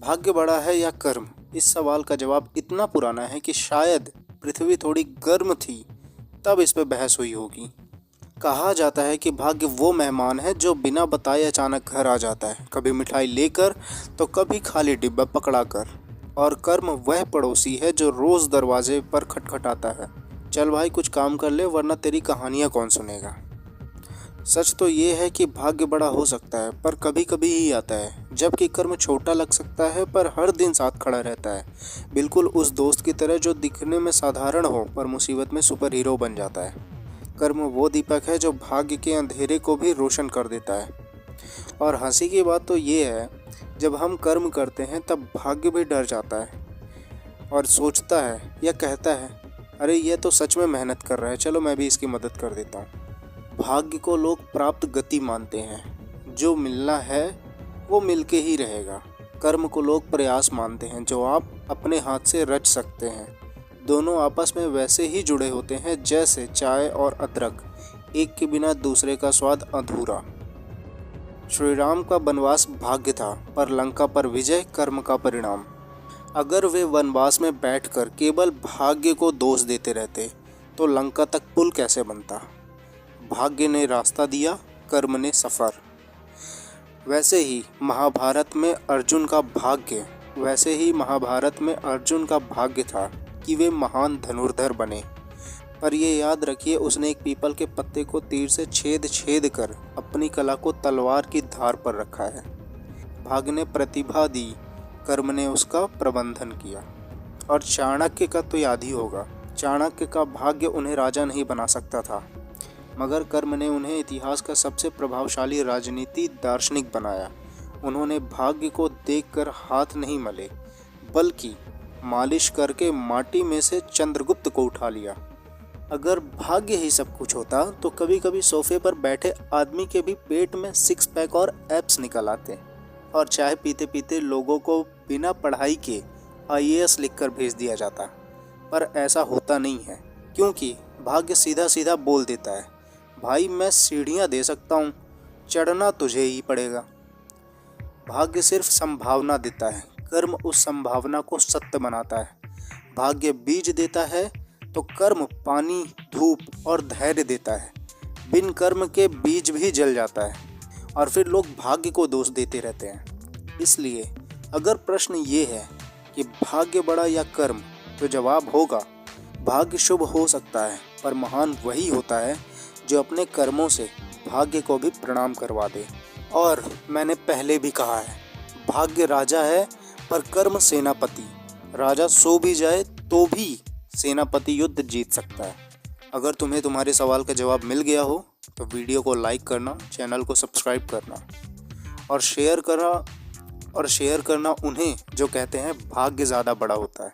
भाग्य बड़ा है या कर्म? इस सवाल का जवाब इतना पुराना है कि शायद पृथ्वी थोड़ी गर्म थी तब इस पे बहस हुई होगी। कहा जाता है कि भाग्य वो मेहमान है जो बिना बताए अचानक घर आ जाता है, कभी मिठाई लेकर तो कभी खाली डिब्बा पकड़ा कर। और कर्म वह पड़ोसी है जो रोज दरवाजे पर खटखटाता है, चल भाई कुछ काम कर ले वरना तेरी कहानियाँ कौन सुनेगा। सच तो ये है कि भाग्य बड़ा हो सकता है पर कभी कभी ही आता है, जबकि कर्म छोटा लग सकता है पर हर दिन साथ खड़ा रहता है। बिल्कुल उस दोस्त की तरह जो दिखने में साधारण हो पर मुसीबत में सुपर हीरो बन जाता है। कर्म वो दीपक है जो भाग्य के अंधेरे को भी रोशन कर देता है। और हंसी की बात तो ये है, जब हम कर्म करते हैं तब भाग्य भी डर जाता है और सोचता है या कहता है, अरे ये तो सच में मेहनत कर रहा है, चलो मैं भी इसकी मदद कर देता हूँ। भाग्य को लोग प्राप्त गति मानते हैं, जो मिलना है वो मिलके ही रहेगा। कर्म को लोग प्रयास मानते हैं, जो आप अपने हाथ से रच सकते हैं। दोनों आपस में वैसे ही जुड़े होते हैं जैसे चाय और अदरक, एक के बिना दूसरे का स्वाद अधूरा। श्री राम का वनवास भाग्य था, पर लंका पर विजय कर्म का परिणाम। अगर वे वनवास में बैठकर केवल भाग्य को दोष देते रहते तो लंका तक पुल कैसे बनता। भाग्य ने रास्ता दिया, कर्म ने सफर। वैसे ही महाभारत में अर्जुन का भाग्य था कि वे महान धनुर्धर बने। पर ये याद रखिए, उसने एक पीपल के पत्ते को तीर से छेद कर अपनी कला को तलवार की धार पर रखा है। भाग्य ने प्रतिभा दी, कर्म ने उसका प्रबंधन किया। और चाणक्य का तो याद ही होगा, चाणक्य का भाग्य उन्हें राजा नहीं बना सकता था, मगर कर्म ने उन्हें इतिहास का सबसे प्रभावशाली राजनीति दार्शनिक बनाया। उन्होंने भाग्य को देखकर हाथ नहीं मले, बल्कि मालिश करके माटी में से चंद्रगुप्त को उठा लिया। अगर भाग्य ही सब कुछ होता तो कभी कभी सोफे पर बैठे आदमी के भी पेट में सिक्स पैक और एब्स निकल आते, और चाय पीते पीते लोगों को बिना पढ़ाई के आईएएस लिखकर भेज दिया जाता। पर ऐसा होता नहीं है, क्योंकि भाग्य सीधा सीधा बोल देता है, भाई मैं सीढ़ियाँ दे सकता हूँ, चढ़ना तुझे ही पड़ेगा। भाग्य सिर्फ संभावना देता है, कर्म उस संभावना को सत्य बनाता है। भाग्य बीज देता है तो कर्म पानी, धूप और धैर्य देता है। बिन कर्म के बीज भी जल जाता है और फिर लोग भाग्य को दोष देते रहते हैं। इसलिए अगर प्रश्न ये है कि भाग्य बड़ा या कर्म, तो जवाब होगा भाग्य शुभ हो सकता है, पर महान वही होता है जो अपने कर्मों से भाग्य को भी प्रणाम करवा दे। और मैंने पहले भी कहा है, भाग्य राजा है पर कर्म सेनापति। राजा सो भी जाए तो भी सेनापति युद्ध जीत सकता है। अगर तुम्हें तुम्हारे सवाल का जवाब मिल गया हो तो वीडियो को लाइक करना, चैनल को सब्सक्राइब करना और शेयर करना उन्हें जो कहते हैं भाग्य ज़्यादा बड़ा होता है।